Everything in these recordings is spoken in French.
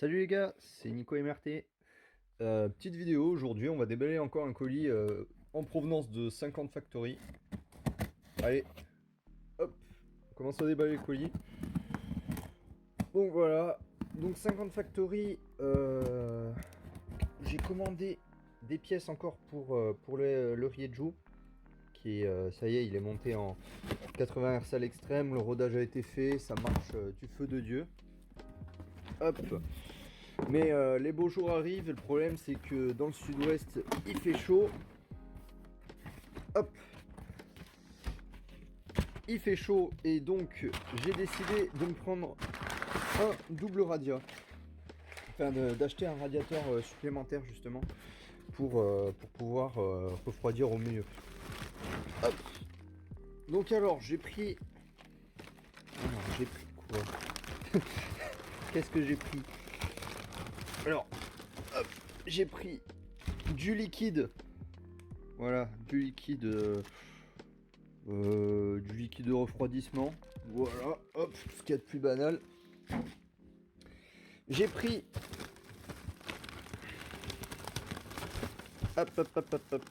Salut les gars, c'est Nico MRT. Petite vidéo, aujourd'hui on va déballer encore un colis en provenance de 50 Factory. Allez, hop, on commence à déballer le colis. Donc voilà, donc 50 Factory, j'ai commandé des pièces encore pour le Rieju, qui est, ça y est, il est monté en 80 Hz à l'extrême, le rodage a été fait, ça marche du feu de Dieu. Hop. Mais les beaux jours arrivent et le problème c'est que dans le sud-ouest il fait chaud. Hop, il fait chaud et donc j'ai décidé de me prendre un double radia. Enfin d'acheter un radiateur supplémentaire justement pour pouvoir refroidir au mieux. Hop. Donc alors j'ai pris... Alors j'ai pris quoi? Qu'est-ce que j'ai pris? Alors, hop, j'ai pris du liquide. Voilà, du liquide de refroidissement. Voilà, hop, ce qu'il y a de plus banal. J'ai pris... Hop, hop, hop, hop, hop.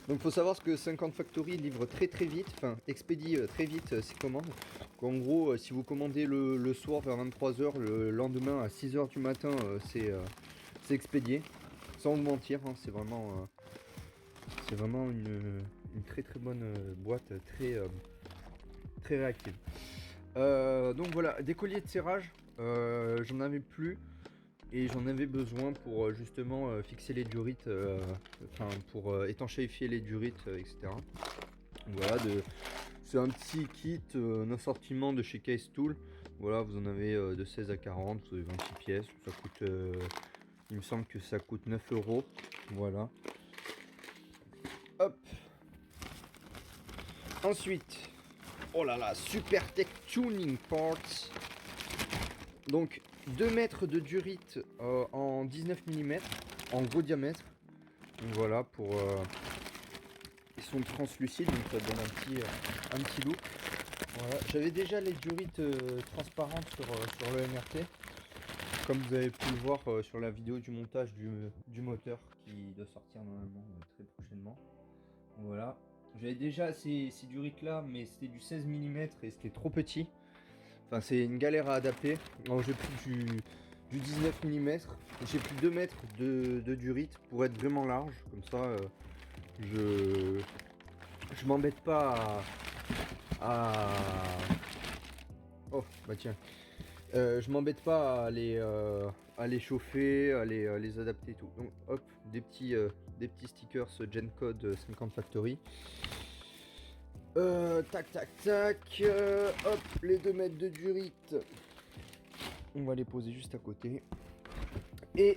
Donc faut savoir que 50 Factory livre très très vite, enfin expédie très vite ses commandes. En gros, si vous commandez le soir vers 23h, le lendemain à 6h du matin, c'est expédié. Sans vous mentir, hein, c'est vraiment une très très bonne boîte, très réactive. Donc voilà, des colliers de serrage, j'en avais plus et j'en avais besoin pour justement fixer les durites, enfin pour étanchéifier les durites, etc. Voilà, c'est un petit kit, un assortiment de chez Case Tool. Voilà, vous en avez de 16 à 40, vous avez 26 pièces, ça coûte, il me semble que ça coûte 9 euros. Voilà. Hop. Ensuite, oh là là, Super Tech Tuning Parts. Donc 2 mètres de durite en 19 mm, en gros diamètre. Donc voilà, ils sont translucides, donc ça donne un petit look. Voilà. J'avais déjà les durites transparentes sur le MRT, comme vous avez pu le voir sur la vidéo du montage du moteur qui doit sortir normalement très prochainement. Voilà. J'avais déjà ces durites là, mais c'était du 16 mm et c'était trop petit. Enfin, c'est une galère à adapter. Alors, j'ai pris du 19 mm. J'ai pris 2 mètres de durite pour être vraiment large. Comme ça, je m'embête pas à... Oh, bah tiens. Je m'embête pas à les chauffer, à les adapter et tout. Donc, hop, des petits stickers GenCode 50 Factory. Tac, tac, tac. Hop, les 2 mètres de durite. On va les poser juste à côté. Et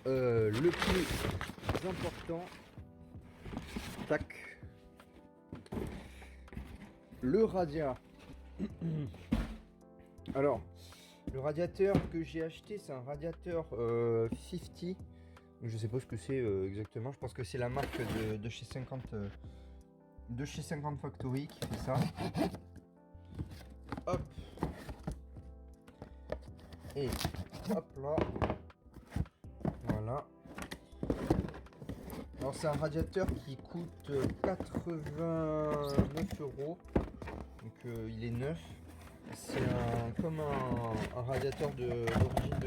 le plus important, tac, le radiateur. Alors, le radiateur que j'ai acheté, c'est un radiateur 50. Je sais pas ce que c'est exactement. Je pense que c'est la marque de chez 50 Factory qui fait ça. Hop. Et hop là. Voilà. Alors c'est un radiateur qui coûte 89 euros. Donc il est neuf. C'est comme un radiateur d'origine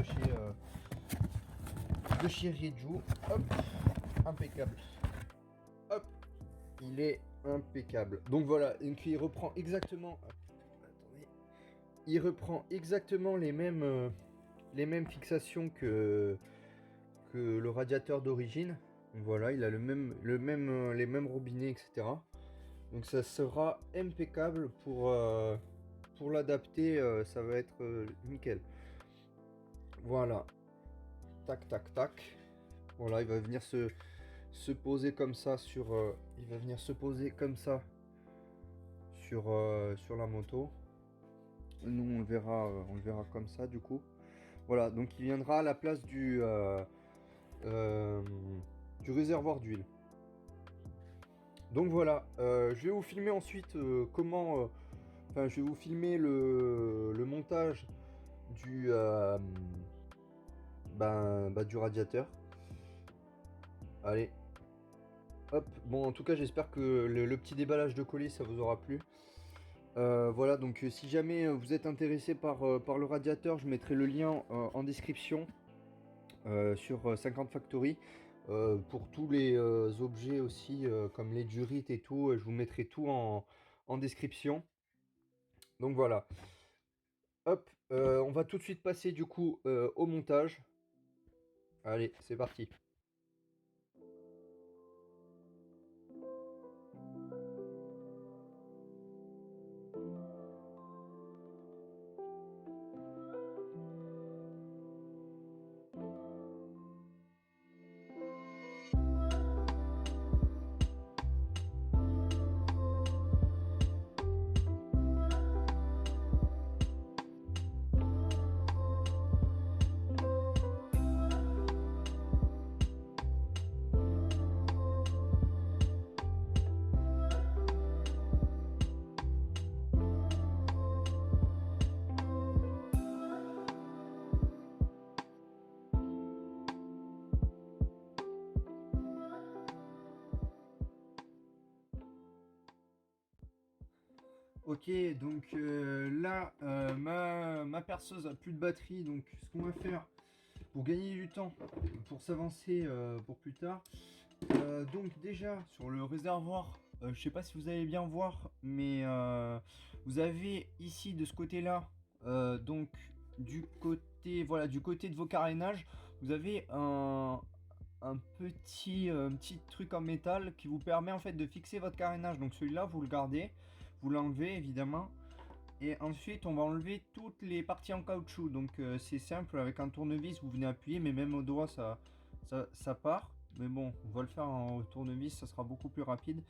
de chez Rieju. Hop, impeccable. Hop, il est impeccable. Donc voilà, donc il reprend exactement. Attendez, il reprend exactement les mêmes fixations que le radiateur d'origine. Voilà, il a les mêmes robinets, etc. Donc ça sera impeccable pour l'adapter, ça va être nickel. Voilà, tac tac tac. Voilà, il va venir se poser comme ça sur, il va venir se poser comme ça sur la moto. Nous on le verra comme ça du coup. Voilà, donc il viendra à la place du réservoir d'huile. Donc voilà, je vais vous filmer ensuite comment... Enfin, je vais vous filmer le montage du, du radiateur. Allez. Hop. Bon, en tout cas, j'espère que le petit déballage de colis, ça vous aura plu. Voilà, donc si jamais vous êtes intéressé par le radiateur, je mettrai le lien en description sur 50 Factory. Pour tous les objets aussi, comme les durites et tout, je vous mettrai tout en description. Donc voilà. Hop, on va tout de suite passer du coup au montage. Allez, c'est parti. Ok, donc là, ma perceuse a plus de batterie, donc ce qu'on va faire pour gagner du temps, pour s'avancer pour plus tard. Donc déjà, sur le réservoir, je sais pas si vous allez bien voir, mais vous avez ici, de ce côté-là, donc voilà, du côté de vos carénages, vous avez un petit truc en métal qui vous permet en fait de fixer votre carénage. Donc celui-là, vous le gardez. Vous l'enlevez évidemment et ensuite on va enlever toutes les parties en caoutchouc. Donc c'est simple, avec un tournevis vous venez appuyer, mais même au doigt ça part. Mais bon, on va le faire en tournevis, ça sera beaucoup plus rapide.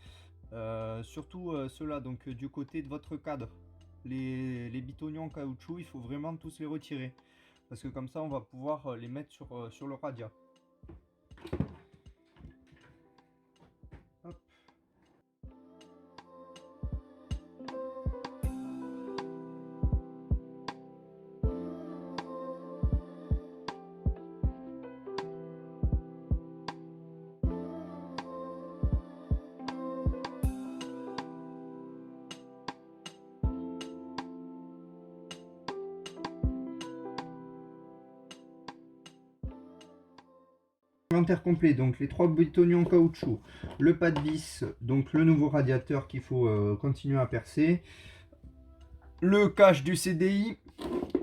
Surtout ceux-là, donc du côté de votre cadre, les bitognons en caoutchouc, il faut vraiment tous les retirer parce que comme ça on va pouvoir les mettre sur le radiat. Hop. Inventaire complet, donc les 3 bitognons en caoutchouc, le pas de vis, donc le nouveau radiateur qu'il faut continuer à percer, le cache du CDI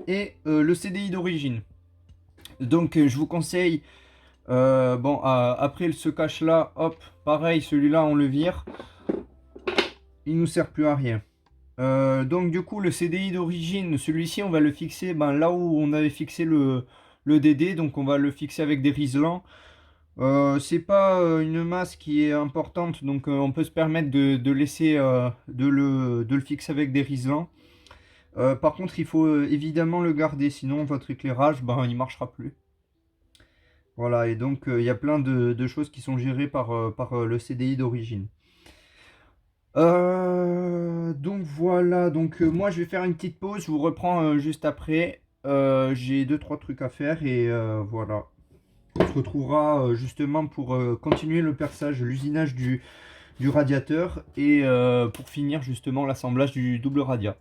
et le CDI d'origine. Donc je vous conseille, après ce cache là, hop, pareil, celui-là on le vire, il nous sert plus à rien. Donc du coup le CDI d'origine, celui-ci on va le fixer là où on avait fixé le DD, donc on va le fixer avec des riselants. C'est pas une masse qui est importante, donc on peut se permettre de laisser de le fixer avec des riselants. Par contre, il faut évidemment le garder, sinon votre éclairage, il marchera plus. Voilà, et donc il y a plein de choses qui sont gérées par le CDI d'origine. Donc voilà, donc moi je vais faire une petite pause, je vous reprends juste après. J'ai 2-3 trucs à faire et voilà. On se retrouvera justement pour continuer le perçage, l'usinage du radiateur et pour finir justement l'assemblage du double radiat.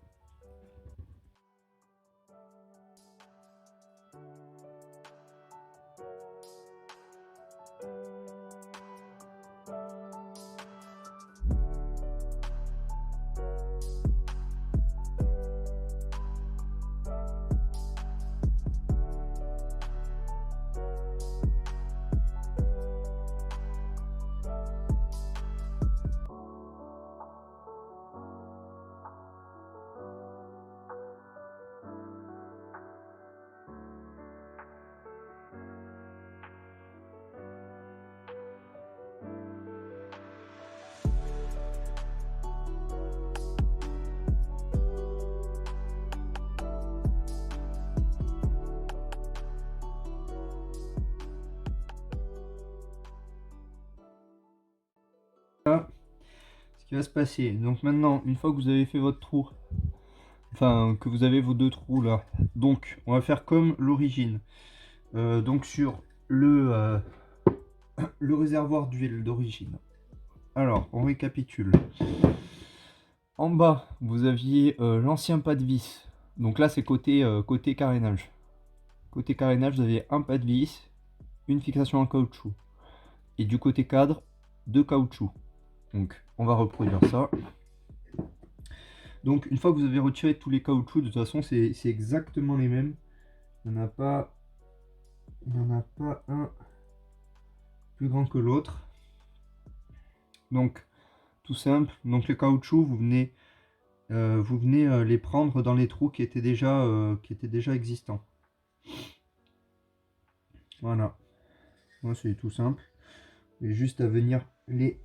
Voilà ce qui va se passer. Donc maintenant, une fois que vous avez fait votre trou, enfin que vous avez vos 2 trous là, donc on va faire comme l'origine. donc sur le réservoir d'huile d'origine. Alors, on récapitule. En bas, vous aviez l'ancien pas de vis. Donc là, c'est côté carénage. Côté carénage, vous avez un pas de vis, une fixation en caoutchouc. Et du côté cadre, 2 caoutchoucs. Donc, on va reproduire ça. Donc, une fois que vous avez retiré tous les caoutchoucs, de toute façon, c'est exactement les mêmes. Il n'y en a pas un plus grand que l'autre. Donc, tout simple. Donc, les caoutchoucs, vous venez les prendre dans les trous qui étaient déjà existants. Voilà. Moi, c'est tout simple. J'ai juste à venir les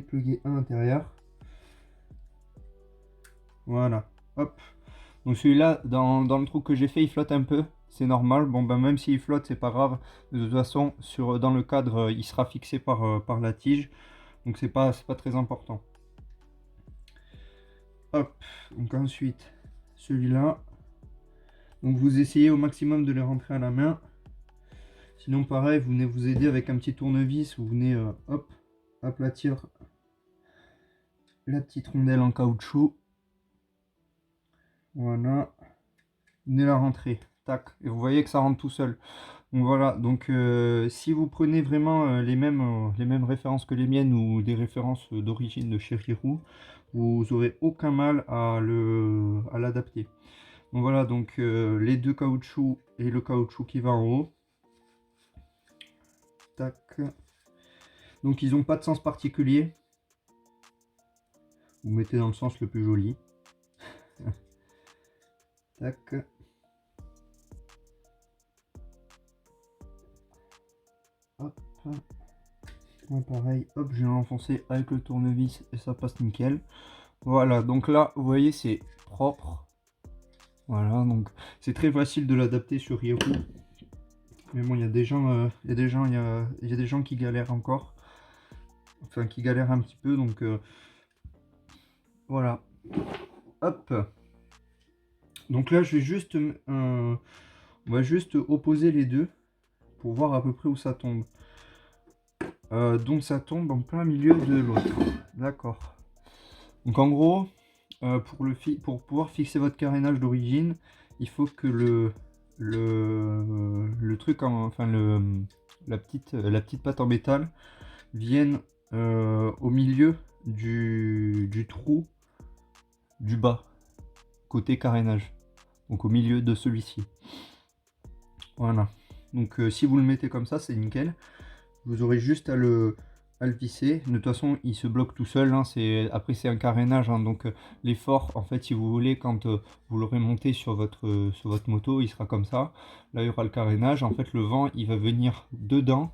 plugger à l'intérieur. Voilà. Hop. Donc celui-là, dans le trou que j'ai fait, il flotte un peu. C'est normal. Bon, ben même s'il flotte, c'est pas grave. De toute façon, dans le cadre, il sera fixé par la tige. Donc c'est pas très important. Hop. Donc ensuite, celui-là. Donc vous essayez au maximum de les rentrer à la main. Sinon, pareil, vous venez vous aider avec un petit tournevis. Vous venez, hop, aplatir la petite rondelle en caoutchouc. Voilà. Vous venez la rentrer. Tac. Et vous voyez que ça rentre tout seul. Donc voilà. Donc si vous prenez vraiment les mêmes références que les miennes ou des références d'origine de chez Rirou, vous n'aurez aucun mal à l'adapter. Donc voilà. Donc les 2 caoutchoucs et le caoutchouc qui va en haut. Tac. Donc ils n'ont pas de sens particulier. Vous mettez dans le sens le plus joli. Tac. Hop. Ouais, pareil, hop, je vais l'enfoncer avec le tournevis et ça passe nickel. Voilà, donc là, vous voyez, c'est propre. Voilà, donc c'est très facile de l'adapter sur Rirou. Mais bon, il y a des gens, il y a des gens qui galèrent encore. Enfin, qui galèrent un petit peu, donc voilà. Hop. Donc là, je vais juste, on va juste opposer les deux pour voir à peu près où ça tombe. Donc ça tombe en plein milieu de l'autre. D'accord. Donc en gros, pour pouvoir fixer votre carénage d'origine, il faut que le truc, enfin la petite patte en métal vienne au milieu du trou du bas, côté carénage. Donc au milieu de celui-ci. Voilà. Donc si vous le mettez comme ça, c'est nickel. Vous aurez juste à le visser. De toute façon, il se bloque tout seul. Hein. Après, c'est un carénage. Hein. Donc l'effort, en fait, si vous voulez, quand vous l'aurez monté sur votre moto, il sera comme ça. Là, il y aura le carénage. En fait, le vent, il va venir dedans.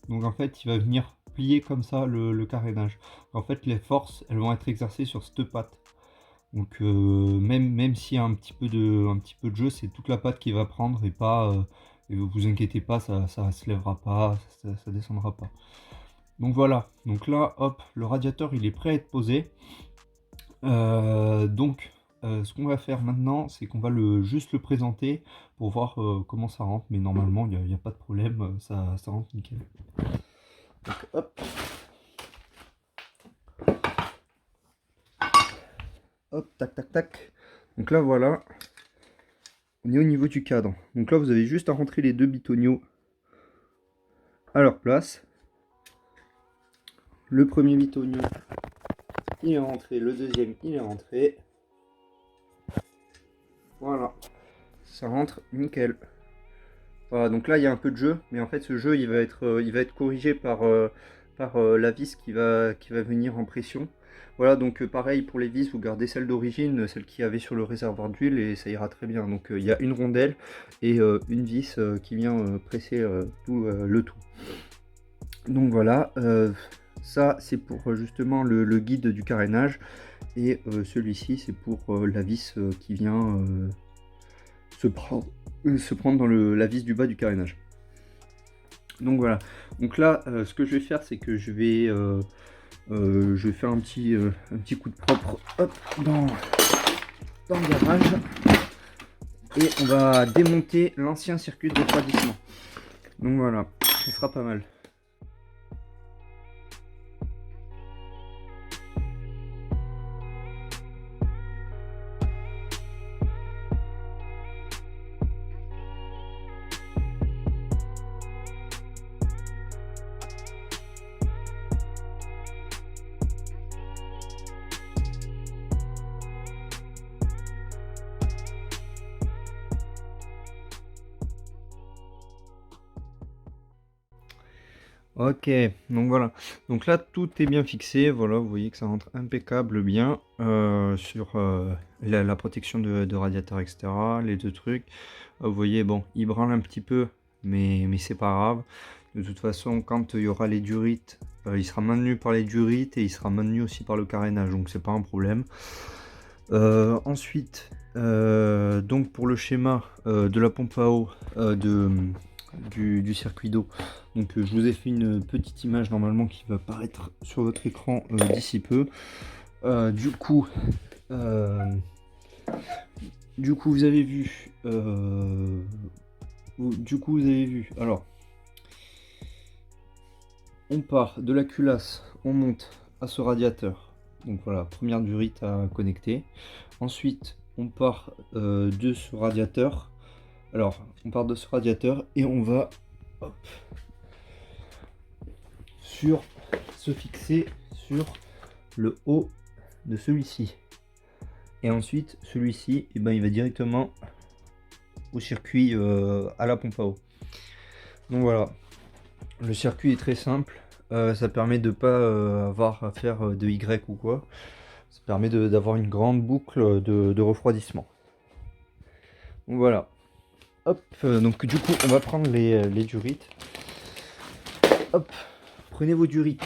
Donc en fait, il va venir plier comme ça le carénage. En fait, les forces, elles vont être exercées sur cette patte. Donc même s'il y a un petit peu de jeu, c'est toute la patte qui va prendre et pas... et vous inquiétez pas, ça se lèvera pas, ça descendra pas. Donc voilà, donc là, hop, le radiateur il est prêt à être posé. Donc ce qu'on va faire maintenant, c'est qu'on va juste le présenter pour voir comment ça rentre. Mais normalement, il n'y a pas de problème, ça rentre nickel. Donc hop. Hop, tac, tac, tac. Donc là, voilà. On est au niveau du cadre. Donc là, vous avez juste à rentrer les 2 bitonio à leur place. Le premier bitonio, il est rentré. Le deuxième, il est rentré. Voilà. Ça rentre nickel. Voilà, donc là, il y a un peu de jeu. Mais en fait, ce jeu, il va être corrigé par la vis qui va venir en pression. Voilà, donc pareil pour les vis, vous gardez celle d'origine, celle qu'il y avait sur le réservoir d'huile, et ça ira très bien. Donc il y a une rondelle et une vis qui vient presser le tout. Donc voilà, ça c'est pour justement le guide du carénage, et celui-ci c'est pour la vis qui vient se prendre dans la vis du bas du carénage. Donc voilà, donc là ce que je vais faire, c'est que je vais faire un petit coup de propre, hop, dans le garage. et on va démonter l'ancien circuit de refroidissement. Donc voilà, ce sera pas mal. Ok, donc voilà. Donc là, tout est bien fixé. Voilà, vous voyez que ça rentre impeccable bien sur la protection de radiateur, etc. Les deux trucs. Vous voyez, bon, il branle un petit peu, mais c'est pas grave. De toute façon, quand il y aura les durites, il sera maintenu par les durites et il sera maintenu aussi par le carénage. Donc, c'est pas un problème. Ensuite, donc pour le schéma de la pompe à eau du circuit d'eau, donc je vous ai fait une petite image normalement qui va apparaître sur votre écran d'ici peu. Du coup, vous avez vu, alors on part de la culasse, on monte à ce radiateur. Donc voilà, première durite à connecter. Ensuite, on part de ce radiateur. Alors, on part de ce radiateur et on va se fixer sur le haut de celui-ci. Et ensuite, celui-ci, il va directement au circuit à la pompe à eau. Donc voilà, le circuit est très simple. Ça permet de pas avoir à faire de Y ou quoi. Ça permet d'avoir une grande boucle de refroidissement. Donc voilà. Hop, donc du coup on va prendre les durites. Hop, prenez vos durites.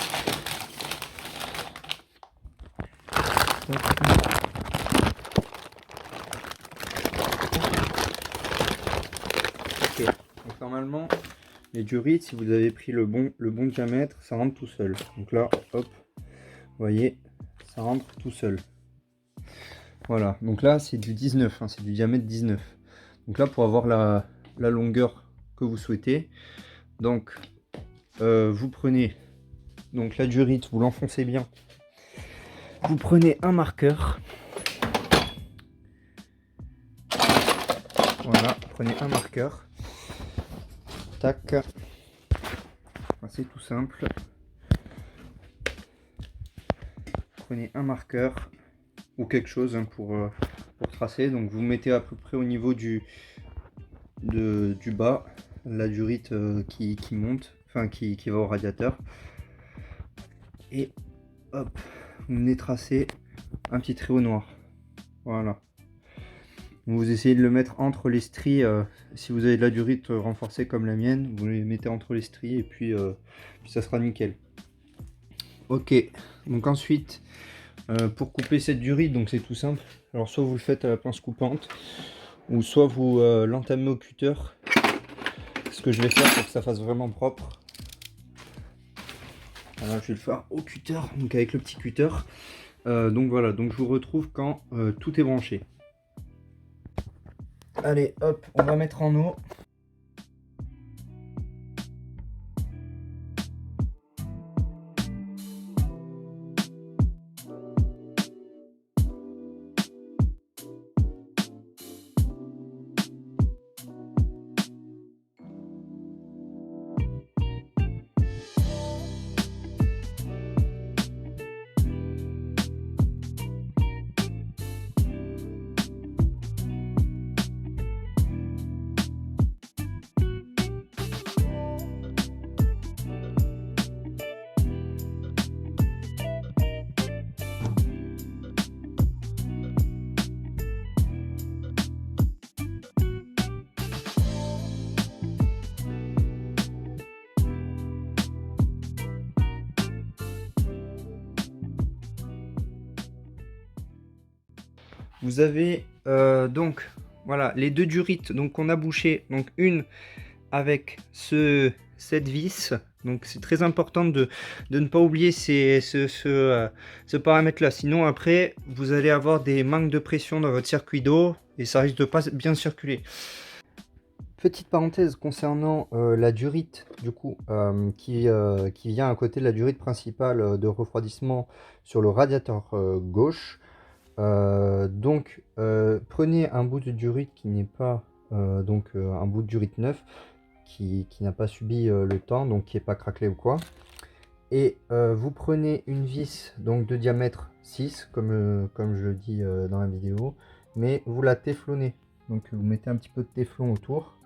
Ok, donc normalement les durites, si vous avez pris le bon diamètre, ça rentre tout seul. Donc là, hop, vous voyez, ça rentre tout seul. Voilà, donc là c'est du 19, hein, c'est du diamètre 19. Donc là pour avoir la longueur que vous souhaitez, donc vous prenez donc la durite, vous l'enfoncez bien. Vous prenez un marqueur. Voilà, prenez un marqueur. Tac. C'est tout simple. Prenez un marqueur ou quelque chose hein, pour tracer. Donc vous mettez à peu près au niveau du bas la durite qui monte, enfin qui va au radiateur. Et hop, vous venez tracer un petit trait au noir. Voilà. Vous essayez de le mettre entre les stries. Si vous avez de la durite renforcée comme la mienne, vous les mettez entre les stries et puis ça sera nickel. Ok, donc ensuite pour couper cette durite, donc c'est tout simple. Alors soit vous le faites à la pince coupante ou soit vous l'entamez au cutter. Ce que je vais faire pour que ça fasse vraiment propre. Alors je vais le faire au cutter, donc avec le petit cutter. Donc voilà, donc je vous retrouve quand tout est branché. Allez, hop, on va mettre en eau. Vous avez donc voilà les deux durites donc qu'on a bouché, donc une avec cette vis Donc c'est très important de ne pas oublier ce paramètre-là. Sinon après, vous allez avoir des manques de pression dans votre circuit d'eau et ça risque de pas bien circuler. Petite parenthèse concernant la durite, du coup, qui vient à côté de la durite principale de refroidissement sur le radiateur gauche. Prenez un bout de durite qui n'est pas un bout de durite neuf, qui n'a pas subi le temps, donc qui n'est pas craquelé ou quoi. Et vous prenez une vis donc de diamètre 6, comme je le dis dans la vidéo, mais vous la téflonnez. Donc vous mettez un petit peu de téflon autour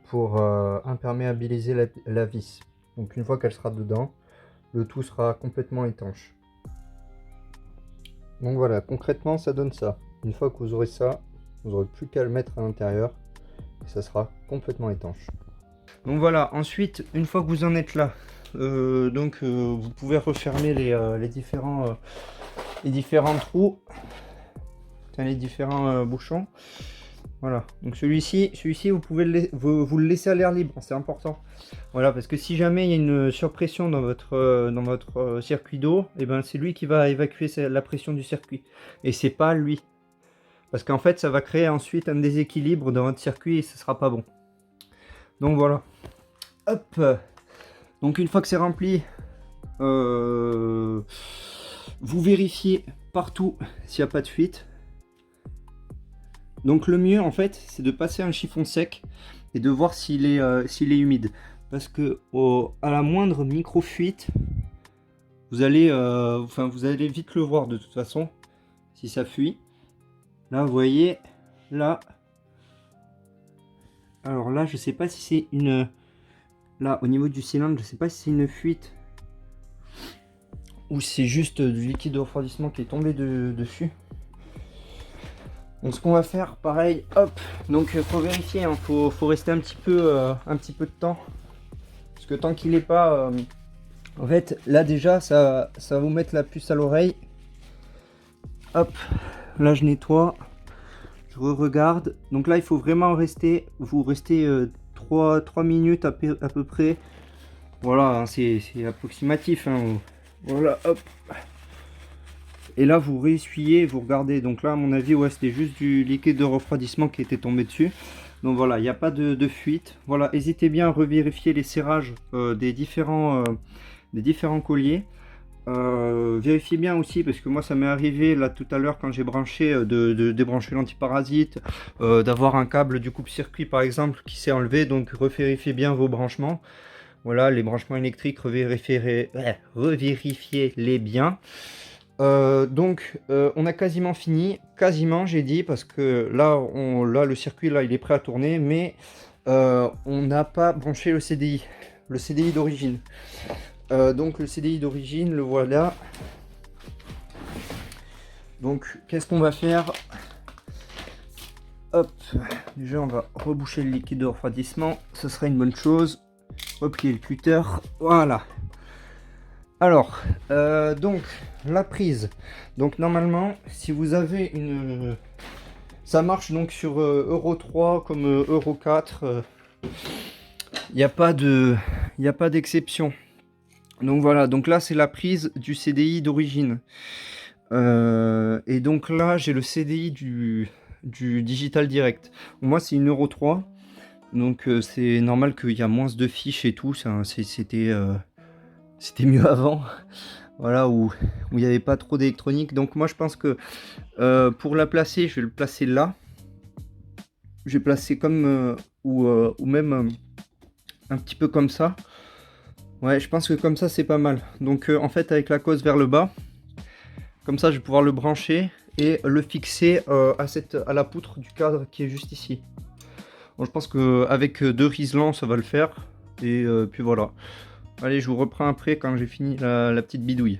pour imperméabiliser la vis. Donc une fois qu'elle sera dedans, le tout sera complètement étanche. Donc voilà, concrètement ça donne ça. Une fois que vous aurez ça, vous n'aurez plus qu'à le mettre à l'intérieur et ça sera complètement étanche. Donc voilà, ensuite, une fois que vous en êtes là, vous pouvez refermer les différents trous, les différents bouchons. Voilà, donc celui-ci vous pouvez vous le laisser à l'air libre, c'est important. Voilà, parce que si jamais il y a une surpression dans votre circuit d'eau, et ben c'est lui qui va évacuer la pression du circuit, et c'est pas lui. Parce qu'en fait, ça va créer ensuite un déséquilibre dans votre circuit et ce sera pas bon. Donc voilà. Hop. Donc une fois que c'est rempli, vous vérifiez partout s'il n'y a pas de fuite. Donc le mieux en fait c'est de passer un chiffon sec et de voir s'il est humide. Parce que à la moindre micro fuite, vous allez vite le voir de toute façon si ça fuit. Là vous voyez, là. Alors là je sais pas si c'est une... Là au niveau du cylindre je sais pas si c'est une fuite ou c'est juste du liquide de refroidissement qui est tombé dessus. Donc ce qu'on va faire, pareil, hop, donc faut vérifier, hein, faut rester un petit peu de temps. Parce que tant qu'il n'est pas... en fait, là déjà, ça va vous mettre la puce à l'oreille. Hop, là je nettoie, je regarde. Donc là, il faut vraiment vous restez 3 minutes à peu près. Voilà, hein, c'est approximatif. Hein. Voilà, hop. Et là, vous réessuyez, vous regardez. Donc là, à mon avis, ouais, c'était juste du liquide de refroidissement qui était tombé dessus. Donc voilà, il n'y a pas de fuite. Voilà, n'hésitez bien à revérifier les serrages des différents colliers. Vérifiez bien aussi, parce que moi, ça m'est arrivé là tout à l'heure quand j'ai branché, de débrancher l'antiparasite, d'avoir un câble du coupe-circuit par exemple qui s'est enlevé. Donc revérifiez bien vos branchements. Voilà, les branchements électriques, revérifiez-les bien. On a quasiment fini, j'ai dit, parce que là, le circuit là il est prêt à tourner, mais on n'a pas branché le CDI d'origine. Donc le CDI d'origine, le voilà. Donc qu'est-ce qu'on va faire? Hop, déjà on va reboucher le liquide de refroidissement, ce serait une bonne chose. Hop, qui est le cutter, voilà. Alors, donc la prise. Donc normalement, si vous avez une... ça marche donc sur Euro 3 comme Euro 4. Il n'y a pas d'exception. Donc voilà, donc là c'est la prise du CDI d'origine. Et donc là j'ai le CDI du Digital Direct. Moi c'est une Euro 3. Donc c'est normal qu'il y a moins de fiches et tout. C'était mieux avant. Voilà, où il n'y avait pas trop d'électronique. Donc moi je pense que pour la placer, je vais le placer là. Je vais placer comme ou même un petit peu comme ça. Ouais, je pense que comme ça c'est pas mal. Donc en fait avec la cause vers le bas, comme ça je vais pouvoir le brancher et le fixer à la poutre du cadre qui est juste ici. Bon, je pense qu'avec 2 riselants ça va le faire. Et puis voilà. Allez, je vous reprends après quand j'ai fini la petite bidouille.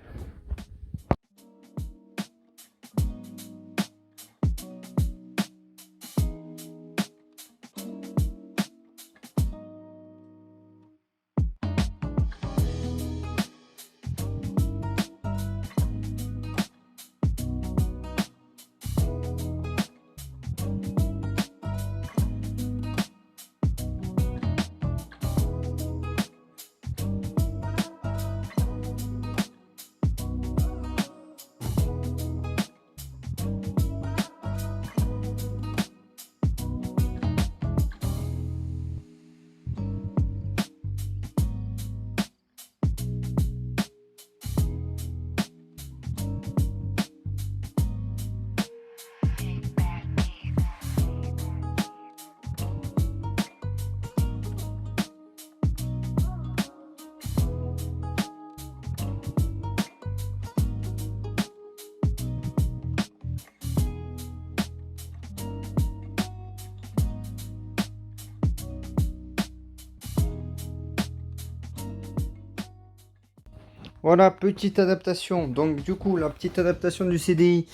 Voilà, petite adaptation. Donc du coup, la petite adaptation du CDI.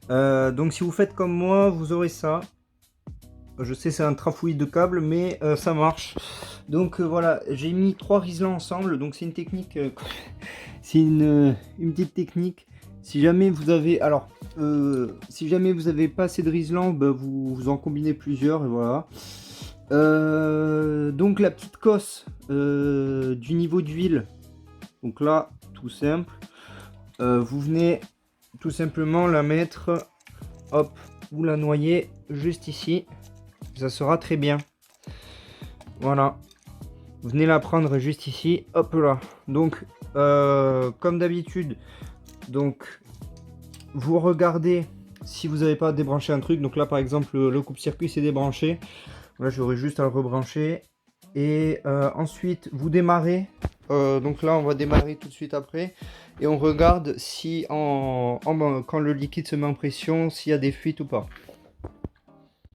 Donc si vous faites comme moi, vous aurez ça. Je sais, c'est un trafouillis de câbles, mais ça marche. Donc voilà, j'ai mis 3 riselants ensemble. Donc c'est une technique, c'est une petite technique. Si jamais vous avez, alors, si jamais vous avez pas assez de riselants, bah, vous en combinez plusieurs et voilà. Donc la petite cosse du niveau d'huile. Donc là, tout simple. Vous venez tout simplement la mettre, hop, vous la noyez juste ici. Ça sera très bien. Voilà. Vous venez la prendre juste ici, hop là. Donc, comme d'habitude, donc vous regardez si vous n'avez pas débranché un truc. Donc là, par exemple, le coupe-circuit c'est débranché. Là, j'aurais juste à le rebrancher. Et ensuite, vous démarrez. Donc là, on va démarrer tout de suite après. Et on regarde si quand le liquide se met en pression, s'il y a des fuites ou pas.